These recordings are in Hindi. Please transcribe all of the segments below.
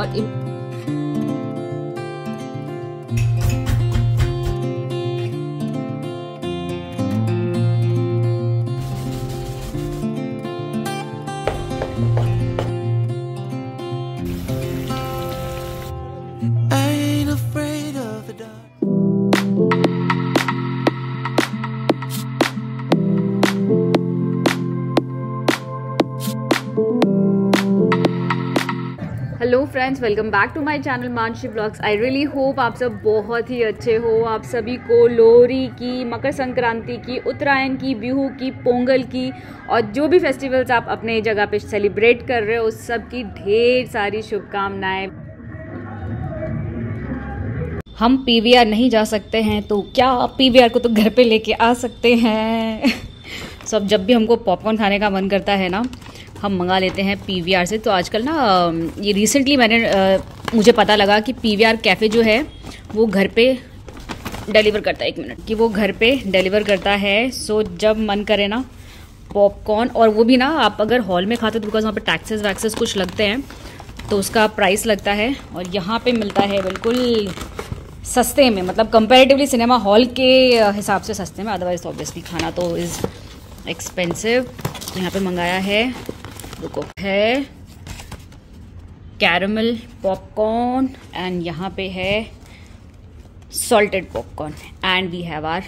और hello friends, welcome back to my channel Mansi vlogs. I really hope आप सब बहुत ही अच्छे हो। आप सभी को लोहड़ी की, मकर संक्रांति की, उत्तरायण की, बिहू की, पोंगल की और जो भी फेस्टिवल्स आप अपने जगह पे सेलिब्रेट कर रहे हो उस सब की ढेर सारी शुभकामनाएं। हम पीवीआर नहीं जा सकते हैं तो क्या पीवीआर को तो घर पे लेके आ सकते हैं। सब जब भी हमको पॉपकॉर्न खाने का मन करता है ना, हम मंगा लेते हैं पीवीआर से। तो आजकल ना ये रिसेंटली मुझे पता लगा कि पीवीआर कैफ़े जो है वो घर पे डिलीवर करता है। 1 मिनट, कि वो घर पे डिलीवर करता है। सो जब मन करे ना पॉपकॉर्न, और वो भी ना आप अगर हॉल में खाते हो तो बिकॉज वहाँ पे टैक्सेस वैक्सेस कुछ लगते हैं तो उसका प्राइस लगता है, और यहाँ पे मिलता है बिल्कुल सस्ते में, मतलब कंपैरेटिवली सिनेमा हॉल के हिसाब से सस्ते में। अदरवाइज ऑब्वियसली खाना तो इज़ एक्सपेंसिव। तो यहाँ पे मंगाया है, रुको, है कैरमल पॉपकॉर्न एंड यहाँ पे है salted popcorn and we have our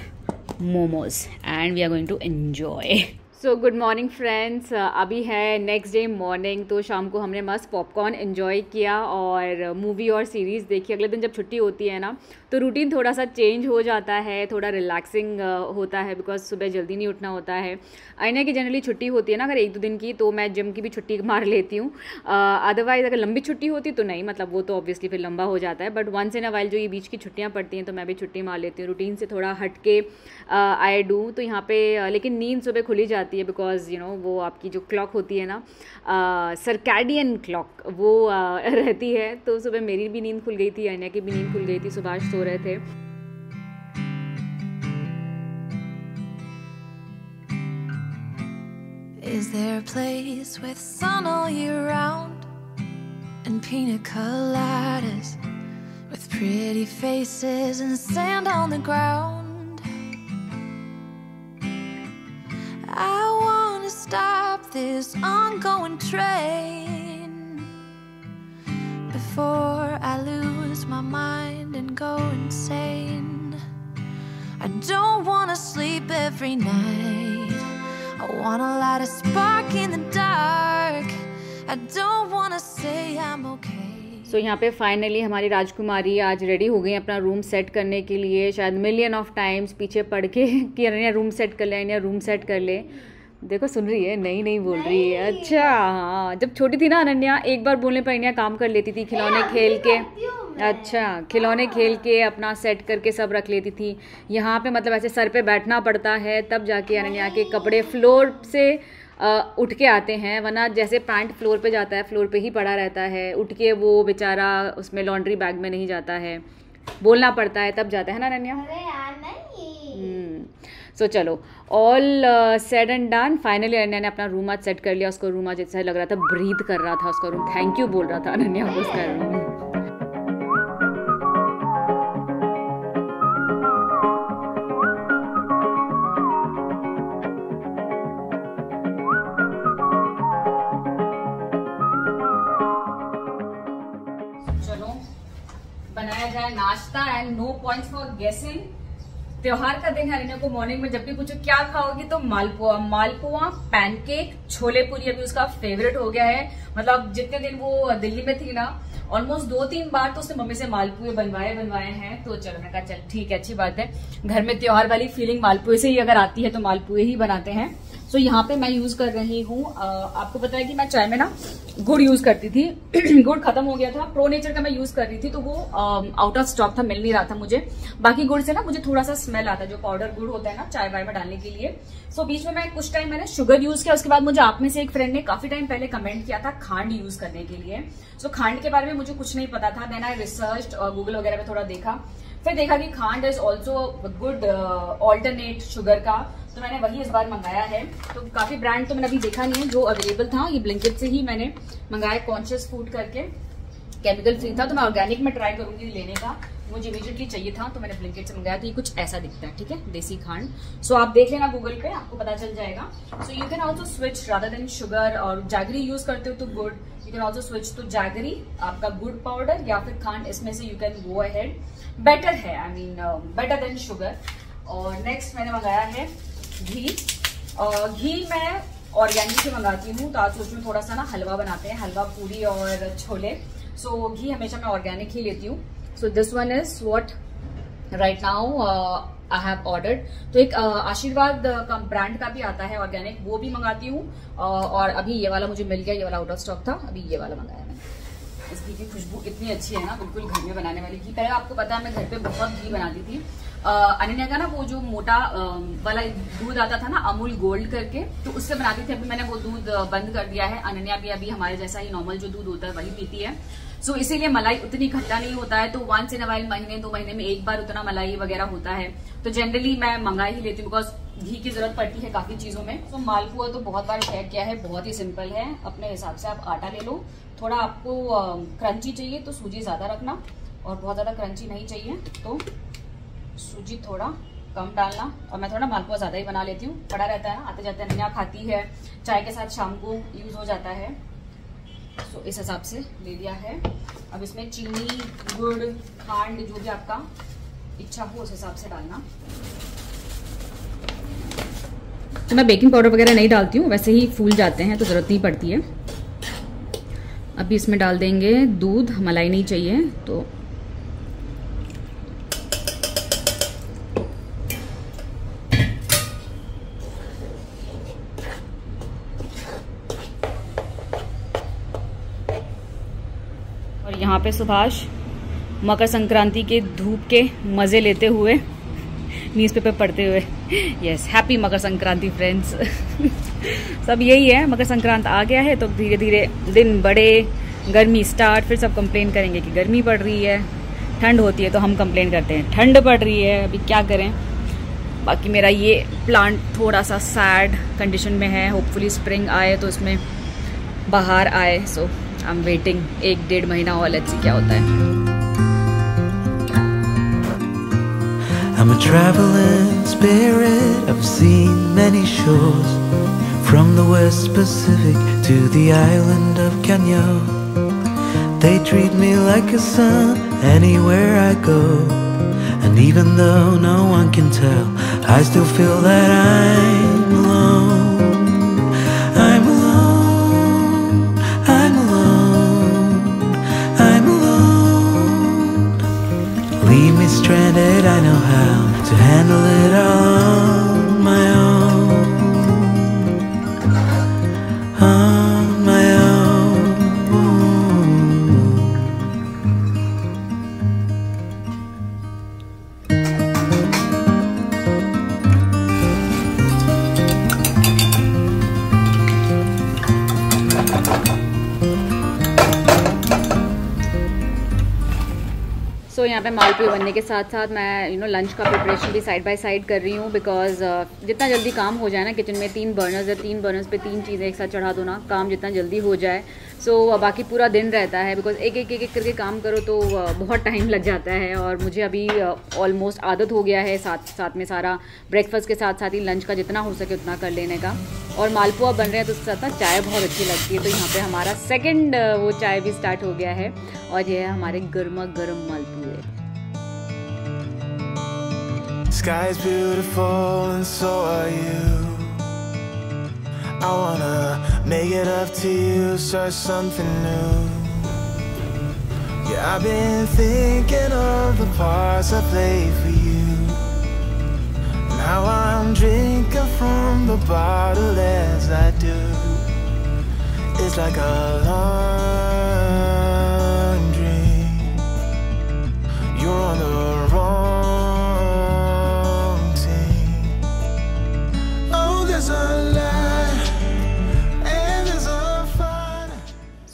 momos and we are going to enjoy. So good morning friends, अभी है नेक्स्ट डे मॉर्निंग। तो शाम को हमने मस्त पॉपकॉर्न एंजॉय किया और मूवी और सीरीज़ देखी। अगले दिन जब छुट्टी होती है ना तो रूटीन थोड़ा सा चेंज हो जाता है, थोड़ा रिलैक्सिंग होता है बिकॉज सुबह जल्दी नहीं उठना होता है। आईने की जनरली छुट्टी होती है ना अगर 1-2 दिन की, तो मैं जिम की भी छुट्टी मार लेती हूँ। अदरवाइज़ अगर लंबी छुट्टी होती तो नहीं, मतलब वो तो ऑब्वियसली फिर लंबा हो जाता है। But once in a while जो ये बीच की छुट्टियाँ पड़ती हैं तो मैं भी छुट्टी मार लेती हूँ। रूटीन से थोड़ा हट के आई डू। तो यहाँ पे लेकिन नींद सुबह खुली जाती है बिकॉज यू नो वो आपकी जो क्लॉक होती है ना, सर्कैडियन क्लॉक, वो रहती है। तो सुबह मेरी भी नींद खुल गई थी, आईना की भी नींद खुल गई थी, सुभाष सो रहे थे। Is there a place with sun all year round and pina coladas with pretty faces and sand on the ground? I wanna stop this ongoing train before I lose my mind and go insane. I don't wanna sleep every night. I wanna light a spark in the dark. I don't wanna say I'm okay. सो यहाँ पे फाइनली हमारी राजकुमारी आज रेडी हो गई अपना रूम सेट करने के लिए। शायद मिलियन ऑफ टाइम्स पीछे पढ़ के कि अनन्या रूम सेट कर ले, अनन्या रूम सेट कर ले। देखो सुन रही है, नहीं बोल रही है। अच्छा हाँ, जब छोटी थी ना अनन्या, एक बार बोलने पर अनन्या काम कर लेती थी, खिलौने खेल के। अच्छा, खिलौने खेल के अपना सेट करके सब रख लेती थी। यहाँ पे मतलब ऐसे सर पे बैठना पड़ता है तब जाके अनन्या के कपड़े फ्लोर से उठ के आते हैं, वरना जैसे पैंट फ्लोर पे जाता है फ्लोर पे ही पड़ा रहता है। उठ के वो बेचारा उसमें लॉन्ड्री बैग में नहीं जाता है, बोलना पड़ता है तब जाता है ना अनन्या। अरे यार नहीं। सो चलो, all said and done. Finally Ananya ने अपना रूम आज सेट कर लिया। उसको रूम आज जैसा लग रहा था ब्रीथ कर रहा था उसका रूम, थैंक यू बोल रहा था अनन्या को उसका रूम। बनाया जाए नाश्ता एंड नो पॉइंट्स फॉर गेसिंग। त्योहार का दिन है, अनन्या को मॉर्निंग में जब भी पूछो क्या खाओगी तो मालपुआ, पैनकेक, छोले पूरी अभी उसका फेवरेट हो गया है। मतलब जितने दिन वो दिल्ली में थी ना, ऑलमोस्ट 2-3 बार तो उसने मम्मी से मालपुए बनवाए हैं। तो चलो मैं कहा चल ठीक है, अच्छी बात है। घर में त्योहार वाली फीलिंग मालपुए से ही अगर आती है तो मालपुए ही बनाते हैं। सो यहाँ पे मैं यूज कर रही हूँ, आपको पता है कि मैं चाय में ना गुड़ यूज करती थी। गुड़ खत्म हो गया था, प्रो नेचर का मैं यूज कर रही थी तो वो आउट ऑफ स्टॉक था, मिल नहीं रहा था मुझे। बाकी गुड़ से ना मुझे थोड़ा सा स्मेल आता है, जो पाउडर गुड़ होता है ना चाय वाय में डालने के लिए। सो बीच में मैं कुछ टाइम मैंने शुगर यूज किया। उसके बाद मुझे आप में से एक फ्रेंड ने काफी टाइम पहले कमेंट किया था खांड यूज करने के लिए। सो खांड के बारे में मुझे कुछ नहीं पता था। देन आई रिसर्च और गूगल वगैरह में थोड़ा देखा, फिर देखा कि खांड is also good alternate sugar का, तो मैंने वही इस बार मंगाया है। तो काफी ब्रांड तो मैंने अभी देखा नहीं है, जो अवेलेबल था ये ब्लिंकिट से ही मैंने मंगाया, कॉन्शियस फूड करके। केमिकल फ्री था, तो मैं ऑर्गेनिक में ट्राई करूंगी लेने का। मुझे इमीडिएटली चाहिए था तो मैंने ब्लिंकिट से मंगाया। तो ये कुछ ऐसा दिखता है, ठीक है, देसी खांड। सो आप देख लेना गूगल पे, आपको पता चल जाएगा। So you can also switch rather than sugar, और जैगरी यूज करते हो तो गुड़, you can also switch to jaggery, आपका गुड़ पाउडर या फिर खांड, इसमें से you can go ahead, better है, I mean better than sugar. और नेक्स्ट मैंने मंगाया है घी। और घी मैं ऑर्गेनिक से मंगाती हूँ, तो आज सोच रही हूँ थोड़ा सा ना हलवा बनाते हैं, हलवा पूरी और छोले। सो घी हमेशा मैं ऑर्गेनिक ही लेती हूँ। So this one is what right now I have ordered. तो एक आशीर्वाद का ब्रांड का भी आता है ऑर्गेनिक, वो भी मंगाती हूँ। और अभी ये वाला मुझे मिल गया, ये वाला आउट ऑफ स्टॉक था, अभी ये वाला मंगाया मैंने। इस घी की खुशबू इतनी अच्छी है ना, बिल्कुल घर में बनाने वाली घी। पहले आपको पता है मैं घर पे बहुत घी बनाती थी। अनन्या का ना वो जो मोटा वाला दूध आता था ना, अमूल गोल्ड करके, तो उससे बनाती थी। अभी मैंने वो दूध बंद कर दिया है। अनन्या भी अभी हमारे जैसा ही नॉर्मल जो दूध होता है वही पीती है। सो इसीलिए मलाई उतनी खट्टा नहीं होता है, तो वंस इन अ वाइल, महीने 2 महीने में एक बार उतना मलाई वगैरह होता है। तो जनरली मैं मंगा ही लेती हूँ, बिकॉज घी की जरूरत पड़ती है काफी चीजों में। तो मालपुआ तो बहुत बार ट्राई किया है, बहुत ही सिंपल है। अपने हिसाब से आप आटा ले लो, थोड़ा आपको क्रंची चाहिए तो सूजी ज्यादा रखना, और बहुत ज्यादा क्रंची नहीं चाहिए तो सूजी थोड़ा कम डालना। और मैं थोड़ा मालपुआ ज्यादा ही बना लेती हूँ, पड़ा रहता है ना, आते जाते अनन्या खाती है, चाय के साथ शाम को यूज हो जाता है। सो इस हिसाब से ले लिया है। अब इसमें चीनी, गुड़, खांड, जो भी आपका इच्छा हो उस हिसाब से डालना। तो मैं बेकिंग पाउडर वगैरह नहीं डालती हूँ, वैसे ही फूल जाते हैं तो जरूरत नहीं पड़ती है। अभी इसमें डाल देंगे दूध, मलाई नहीं चाहिए तो। और यहाँ पे सुभाष मकर संक्रांति के धूप के मजे लेते हुए, न्यूज़पेपर पढ़ते हुए। Yes, happy Makar Sankranti friends. सब यही है, मकर संक्रांति आ गया है तो धीरे धीरे दिन बड़े, गर्मी स्टार्ट, फिर सब कंप्लेन करेंगे कि गर्मी पड़ रही है। ठंड होती है तो हम कंप्लेन करते हैं ठंड पड़ रही है, अभी क्या करें। बाकी मेरा ये प्लांट थोड़ा सा सैड कंडीशन में है, होपफुली स्प्रिंग आए तो इसमें बाहर आए। सो आई एम वेटिंग 1-1.5 महीना और, लेट्स सी क्या होता है। I'm a traveling spirit, I've seen many shores, from the West Pacific to the island of Kenya. They treat me like a son anywhere I go, and even though no one can tell, I still feel that I'm alone. I'm alone, I'm alone, I'm alone. Leave me stranded, I know how to handle it all on my own, on my own. सो यहाँ पे मालपुए बनने के साथ साथ मैं लंच का प्रिपरेशन भी साइड बाय साइड कर रही हूँ, बिकॉज जितना जल्दी काम हो जाए ना, किचन में 3 बर्नर्स है, 3 बर्नर्स पे 3 चीज़ें एक साथ चढ़ा दो ना, काम जितना जल्दी हो जाए। सो बाकी पूरा दिन रहता है, बिकॉज एक एक करके काम करो तो बहुत टाइम लग जाता है। और मुझे अभी ऑलमोस्ट आदत हो गया है साथ में सारा ब्रेकफास्ट के साथ साथ ही लंच का जितना हो सके उतना कर लेने का। और मालपुआ बन रहे हैं तो उसके साथ ना चाय बहुत अच्छी लगती है, तो यहाँ पे हमारा सेकंड वो चाय भी स्टार्ट हो गया है। और ये है हमारे गर्मा गर्म मालपुए। Sky's beautiful and so are you. I wanna make it up to you, start something new. Yeah, I've been thinking of the parts I played for you. Now I'm drinking from the bottle as I do. It's like a long dream. You're on the wrong team. Oh, there's a lie and there's a fire.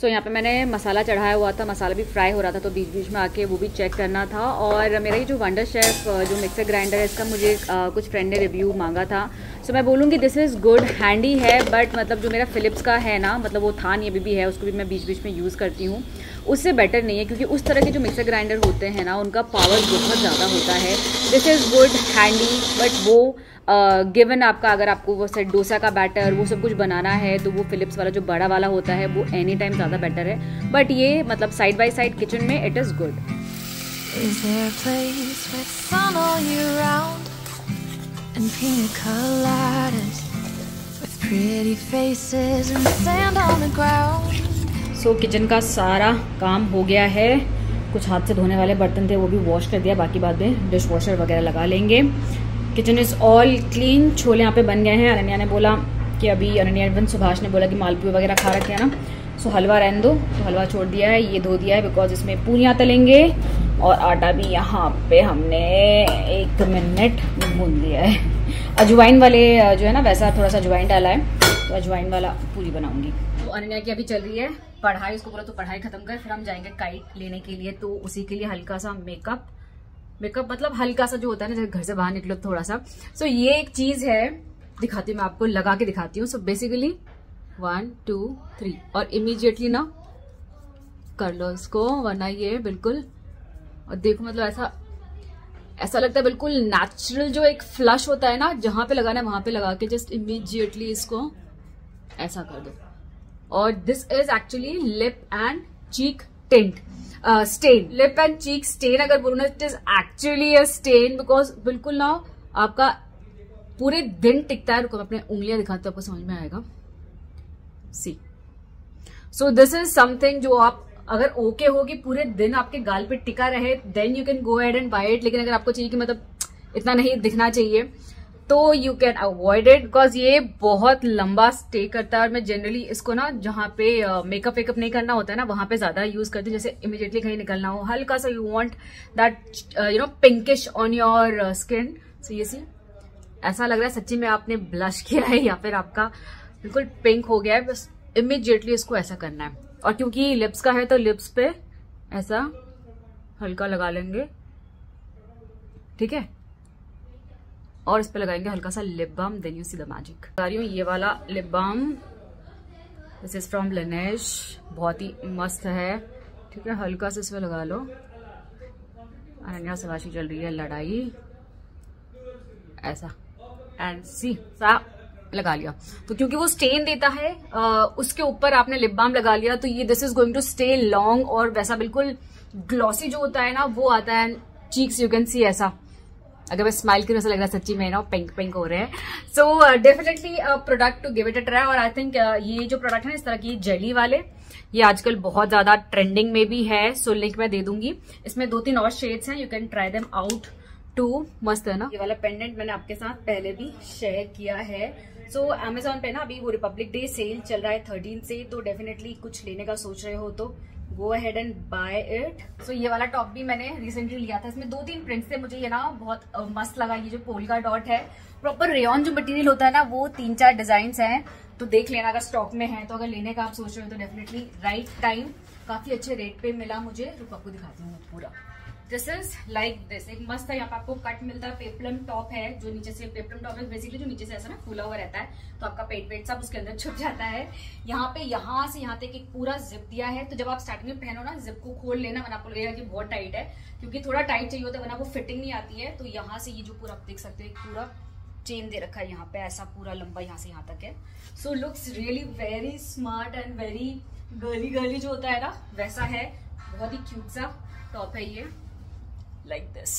सो यहाँ पे मैंने मसाला चढ़ाया हुआ था, मसाला भी फ्राई हो रहा था, तो बीच बीच में आके वो भी चेक करना था। और मेरा ये जो वंडर शेफ जो मिक्सर ग्राइंडर है, इसका मुझे कुछ फ्रेंड ने रिव्यू मांगा था। सो मैं बोलूँगी दिस इज़ गुड, हैंडी है, बट मतलब जो मेरा फिलिप्स का है ना, मतलब वो था नहीं, अभी भी है, उसको भी मैं बीच बीच में यूज़ करती हूँ, उससे बेटर नहीं है, क्योंकि उस तरह के जो मिक्सर ग्राइंडर होते हैं ना, उनका पावर बहुत ज़्यादा होता है। This is good, handy, but वो गिवन आपका अगर आपको वो सेट डोसा का बैटर वो सब कुछ बनाना है, तो वो फिलिप्स वाला जो बड़ा वाला होता है वो एनी टाइम ज़्यादा बेटर है। बट ये मतलब साइड बाय साइड किचन में it is good. Is there a place with sun all year round and pina coladas with pretty faces and sand on the ground? So kitchen का सारा काम हो गया है। कुछ हाथ से धोने वाले बर्तन थे वो भी वॉश कर दिया, बाकी बाद में डिश वॉशर वगैरह लगा लेंगे। Kitchen is all clean. Chole यहाँ पे बन गए हैं। अनन्या ने बोला कि अभी अनन्या एवं सुभाष ने बोला कि मालपुए वगैरह खा रखे हैं ना, सो हलवा रहने दो, तो हलवा छोड़ दिया है। ये धो दिया है बिकॉज इसमें पूरियाँ तलेंगे, और आटा भी यहाँ पे हमने 1 मिनट भून दिया है। अजवाइन वाले जो है ना, वैसा थोड़ा सा अजवाइन डाला है, तो अजवाइन वाला पूरी बनाऊंगी। तो अनन्या की अभी चल रही है पढ़ाई, उसको बोला तो पढ़ाई खत्म कर, फिर हम जाएंगे काइट लेने के लिए, तो उसी के लिए हल्का सा मेकअप मतलब हल्का सा जो होता है ना, जब घर से बाहर निकलो थोड़ा सा। सो ये एक चीज है, दिखाती हूँ मैं आपको, लगा के दिखाती हूँ। सो बेसिकली 1 2 3 और इमीडिएटली ना कर लो इसको, वरना ये बिल्कुल, और देखो मतलब ऐसा लगता है बिल्कुल नेचुरल, जो एक फ्लश होता है ना, जहां पे लगाना है वहां पे लगा के जस्ट इमीडिएटली इसको ऐसा कर दो। और this is actually lip and cheek tint stain. Lip and cheek stain अगर बोलूँ, it is actually a stain, because बिल्कुल ना आपका पूरे दिन टिकता है। रुको मैं अपने उंगलियां दिखाती हूँ, आपको समझ में आएगा। सी सो दिस इज समथिंग जो आप अगर ओके होगी पूरे दिन आपके गाल पे टिका रहे, then you can go ahead and buy it. लेकिन अगर आपको चाहिए कि मतलब इतना नहीं दिखना चाहिए, तो you can avoid it, because ये बहुत लंबा स्टे करता है। और मैं जनरली इसको ना जहाँ पे मेकअप वेकअप नहीं करना होता है ना, वहां पे ज्यादा यूज करती हूँ। जैसे इमीडिएटली कहीं निकलना हो, हल्का सा you want that pinkish on your skin. So ये सी ऐसा लग रहा है सच्ची में आपने ब्लश किया है या फिर आपका बिल्कुल पिंक हो गया है, बस इमीडिएटली इसको ऐसा करना है। और क्योंकि लिप्स का है तो लिप्स पे ऐसा हल्का लगा लेंगे, ठीक है, और इस पे लगाएंगे हल्का सा lip balm, then you see the magic. लगा रही हूँ ये वाला lip balm, this is from लनेश, बहुत ही मस्त है, ठीक है। हल्का से इसमें लगा लो। अनन्या सवाशी चल रही है लड़ाई, ऐसा एंड सी सा लगा लिया। तो क्योंकि वो स्टेन देता है उसके ऊपर आपने लिप बाम लगा लिया, तो ये this is going to stay long, और वैसा बिल्कुल ग्लॉसी जो होता है ना वो आता है। चीक्स यू कैन सी ऐसा, अगर मैं स्माइल की वजह से लग रहा है सच्ची में ना पिंक पिंक हो रहे हैं। So definitely product to give it a try. और आई थिंक ये जो प्रोडक्ट है इस तरह की जेली वाले, ये आजकल बहुत ज्यादा ट्रेंडिंग में भी है। सो लिंक मैं दे दूंगी, इसमें 2-3 और शेड्स हैं, you can try them out too. मस्त है ना। ये वाला पेंडेंट मैंने आपके साथ पहले भी शेयर किया है। सो Amazon पे ना अभी वो रिपब्लिक डे सेल चल रहा है 13 से, तो डेफिनेटली कुछ लेने का सोच रहे हो तो go ahead and buy it. So ये वाला टॉप भी मैंने रिसेंटली लिया था, इसमें 2-3 प्रिंट्स थे, मुझे ये ना बहुत मस्त लगा। ये जो पोल्का डॉट है, प्रॉपर रेयन जो मटेरियल होता है ना, वो 3-4 डिजाइन हैं, तो देख लेना अगर स्टॉक में है। तो अगर लेने का आप सोच रहे हो तो डेफिनेटली राइट टाइम, काफी अच्छे रेट पे मिला मुझे। रुको आपको दिखाती हूँ पूरा। दिस इज लाइक दिस, एक मस्त है, यहाँ पे आपको कट मिलता है। पेप्लम टॉप है, जो नीचे से पेप्लम टॉप है बेसिकली, जो नीचे से ऐसा ना फूला हुआ रहता है, तो आपका पेट वेट सब उसके अंदर छुप जाता है। यहाँ पे यहाँ से यहाँ तक एक पूरा जिप दिया है, तो जब आप स्टार्टिंग में पहनो ना, जिप को खोल लेना, वरना आपको लगेगा कि बहुत टाइट है, क्योंकि थोड़ा टाइट चाहिए होता है, वरना वो फिटिंग नहीं आती है। तो यहाँ से ये जो पूरा आप देख सकते हो, एक पूरा चेन दे रखा है यहाँ पे, ऐसा पूरा लंबा यहाँ से यहाँ तक है। सो looks really very smart and very girly girly जो होता है ना, वैसा है। बहुत ही क्यूट सा टॉप है ये, लाइक दिस।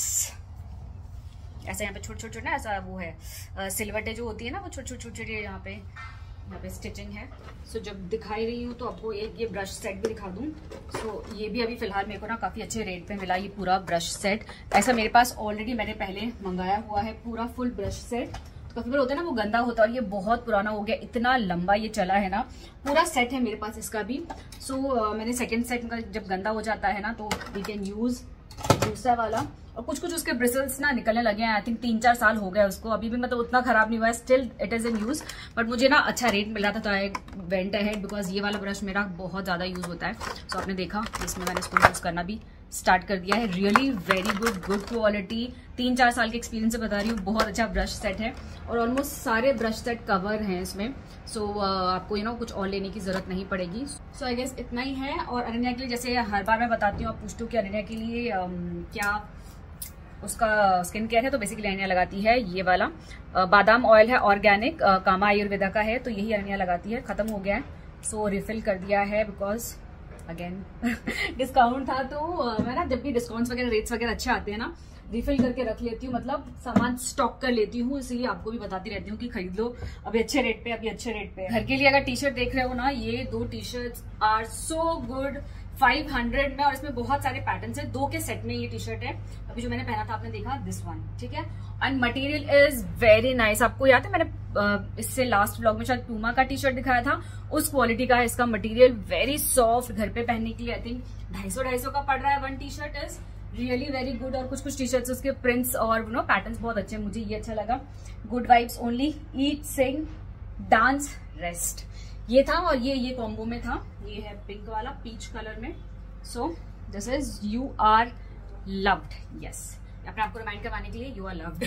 ऐसा यहाँ पे छोटे छोटे ना, ऐसा वो है सिलवटें जो होती है ना, वो छोटे छोटे यहाँ पे स्टिचिंग है। सो जब दिखाई रही हूँ तो आपको एक ये ब्रश सेट भी दिखा दूँ। सो ये भी अभी फिलहाल मेरे को ना काफी अच्छे रेट पे मिला, ये पूरा ब्रश सेट। ऐसा मेरे पास ऑलरेडी मैंने पहले मंगाया हुआ है पूरा फुल ब्रश सेट। तो काफी बार होता है ना वो गंदा होता है, और ये बहुत पुराना हो गया, इतना लंबा ये चला है ना। पूरा सेट है मेरे पास इसका भी। सो मैंने सेकेंड सेट का जब गंदा हो जाता है ना, तो वी कैन यूज दूसरा वाला। और कुछ कुछ उसके ब्रिसल्स ना निकलने लगे हैं। आई थिंक 3-4 साल हो गया उसको, अभी भी मतलब उतना खराब नहीं हुआ है, still it is in use. But मुझे ना अच्छा रेट मिल रहा था तो आई वेंट अहेड, बिकॉज ये वाला ब्रश मेरा बहुत ज़्यादा यूज होता है। सो आपने देखा इसमें मैंने इसको यूज़ करना भी स्टार्ट कर दिया है। Really very good quality. 3-4 साल के एक्सपीरियंस से बता रही हूँ, बहुत अच्छा ब्रश सेट है और ऑलमोस्ट सारे ब्रश सेट कवर हैं इसमें। सो आपको कुछ और लेने की जरूरत नहीं पड़ेगी। सो आई गेस इतना ही है। और अनन्या के लिए जैसे हर बार मैं बताती हूँ, आप पूछती हूँ कि अनन्या के लिए क्या उसका स्किन केयर है, तो बेसिकली अनन्या लगाती है ये वाला बादाम ऑयल है, ऑर्गेनिक, कामा आयुर्वेदा का है, तो यही अनन्या लगाती है। खत्म हो गया है, सो रिफिल कर दिया है बिकॉज अगेन डिस्काउंट था। तो मैं ना जब भी डिस्काउंट्स वगैरह रेट्स वगैरह अच्छे आते हैं ना, रिफिल करके रख लेती हूँ, मतलब सामान स्टॉक कर लेती हूँ। इसीलिए आपको भी बताती रहती हूँ कि खरीद लो अभी अच्छे रेट पे, अभी अच्छे रेट पे। घर के लिए अगर टी शर्ट देख रहे हो ना, ये 2 T shirts are so good 500 में, और इसमें बहुत सारे पैटर्न्स हैं। 2 के सेट में ये टी शर्ट है। अभी जो मैंने पहना था आपने देखा, दिस वन, ठीक है। And material is very nice. आपको याद है मैंने इससे लास्ट व्लॉग में शायद प्यूमा का टी शर्ट दिखाया था, उस क्वालिटी का है इसका मटेरियल। वेरी सॉफ्ट, घर पे पहनने के लिए आई थिंक 250 का पड़ रहा है। 1 T shirt is really very good. और कुछ टी शर्ट्स उसके प्रिंट्स और पैटर्न्स बहुत अच्छे हैं, मुझे ये अच्छा लगा। गुड वाइब्स ओनली, ईट सिंग डांस रेस्ट, ये था। और ये कॉम्बो में था, ये है पिंक वाला पीच कलर में। So this is you are loved, yes, अपने आपको रिमाइंड करवाने के लिए यू आर लव्ड।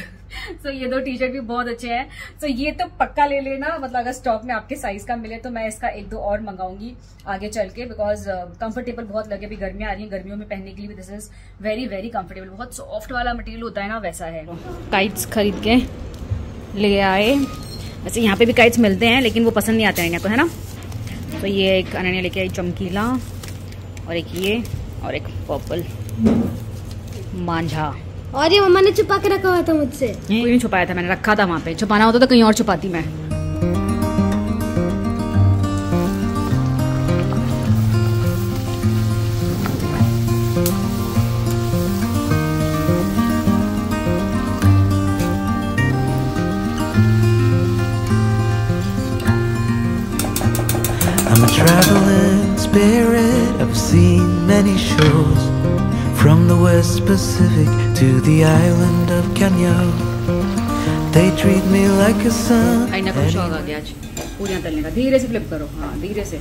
सो ये 2 टी शर्ट भी बहुत अच्छे हैं। सो ये तो पक्का ले लेना, मतलब अगर स्टॉक में आपके साइज का मिले तो मैं इसका 1-2 और मंगाऊंगी आगे चल के, बिकॉज कंफर्टेबल बहुत लगे। अभी गर्मियां आ रही हैं, गर्मियों में पहनने के लिए भी दिस इज वेरी कंफर्टेबल। बहुत सॉफ्ट वाला मटेरियल होता है ना, वैसा है। काइट्स खरीद के ले आए। वैसे यहाँ पे भी काइट्स मिलते हैं लेकिन वो पसंद नहीं आते अनन्या को, है ना। तो ये एक अनन्या लेके आई चमकीला, और एक ये, और एक पर्पल मांझा। और ये मम्मा ने छुपा के रखा हुआ था मुझसे। कोई नहीं छुपाया था, मैंने रखा था वहां पे। छुपाना होता तो कहीं और छुपाती मैं। I'm a traveling spirit, I've seen many shores, from the West Pacific to the island of Kenya. They treat me like a son. आईना को शौक आ गया आज पूरियां तलने का। धीरे से फ्लिप करो, हाँ धीरे से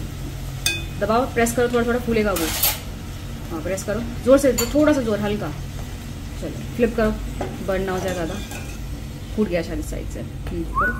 दबाओ, प्रेस करो, थोड़ा थोड़ा फूलेगा वो। हाँ प्रेस करो जोर से, थोड़ा सा जोर, हल्का। चलो फ्लिप करो, बर्न ना हो जाए ज़्यादा। फूट गया शायद साइड से। करो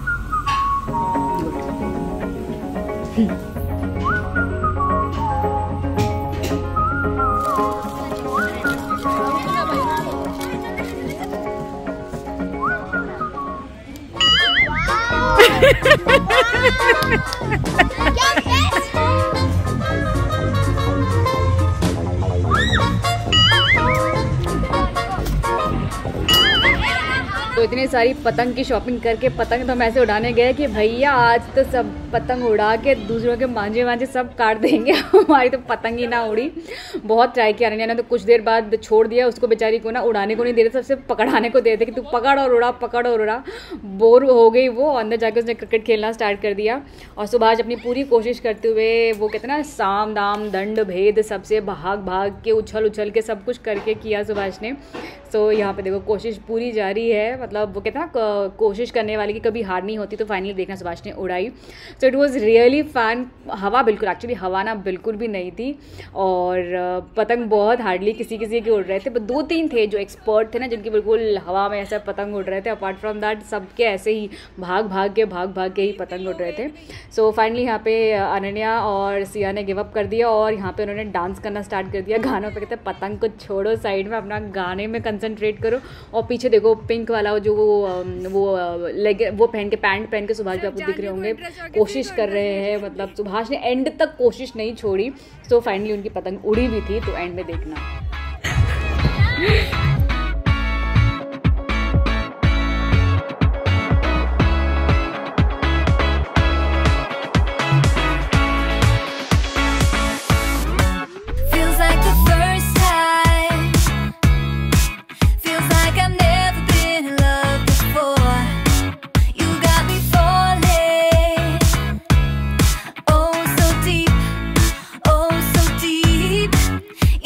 तो इतनी सारी पतंग की शॉपिंग करके पतंग तो हम ऐसे उड़ाने गए कि भैया आज तो सब पतंग उड़ा के दूसरों के मांझे सब काट देंगे। हमारी तो पतंग ही ना उड़ी। बहुत ट्राई किया अनन्या ने, तो कुछ देर बाद छोड़ दिया उसको, बेचारी को ना उड़ाने को नहीं दे रहे, सबसे पकड़ाने को दे रहे थे कि तू पकड़ और उड़ा, पकड़ और उड़ा। बोर हो गई वो, अंदर जाके उसने क्रिकेट खेलना स्टार्ट कर दिया। और सुभाष अपनी पूरी कोशिश करते हुए, वो कहते ना साम दाम दंड भेद, सबसे भाग के उछल के सब कुछ करके किया सुभाष ने। सो यहाँ पे देखो कोशिश पूरी जारी है, मतलब वो कहते ना कोशिश करने वाले की कभी हार नहीं होती। तो फाइनली देखना सुभाष ने उड़ाई। So it was really fun. हवा बिल्कुल, एक्चुअली हवा ना बिल्कुल भी नहीं थी, और पतंग बहुत हार्डली किसी के उड़ रहे थे। बट 2-3 थे जो एक्सपर्ट थे ना, जिनकी बिल्कुल हवा में ऐसा पतंग उड़ रहे थे। अपार्ट फ्रॉम दैट सबके ऐसे ही भाग के ही पतंग उड़ रहे थे। सो फाइनली यहाँ पे अनन्या और सिया ने गिव अप कर दिया, और यहाँ पे उन्होंने डांस करना स्टार्ट कर दिया गानों पे। कहते पतंग को छोड़ो साइड में, अपना गाने में कंसंट्रेट करो। और पीछे देखो पिंक वाला जो वो पहन के, पैंट पहन के सुभाष भी आपको दिख रहे होंगे, कोशिश कर रहे हैं। मतलब सुभाष ने एंड तक कोशिश नहीं छोड़ी। सो फाइनली उनकी पतंग उड़ी भी थी, तो एंड में देखना।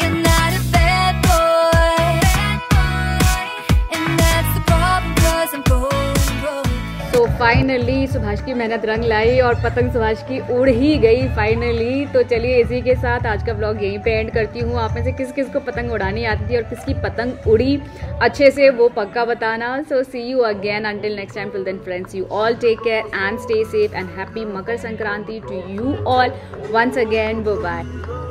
You're not a bad boy. Subhash की मेहनत रंग लाई और पतंग सुभाष की उड़ ही गई फाइनली। तो चलिए इसी के साथ आज का व्लॉग यहीं पे एंड करती हूँ। आप में से किस किस को पतंग उड़ानी आती थी और किसकी पतंग उड़ी अच्छे से वो पक्का बताना। So see you again until next time. Till then friends, you all take care and stay safe and happy Makar Sankranti to you all once again. Bye bye.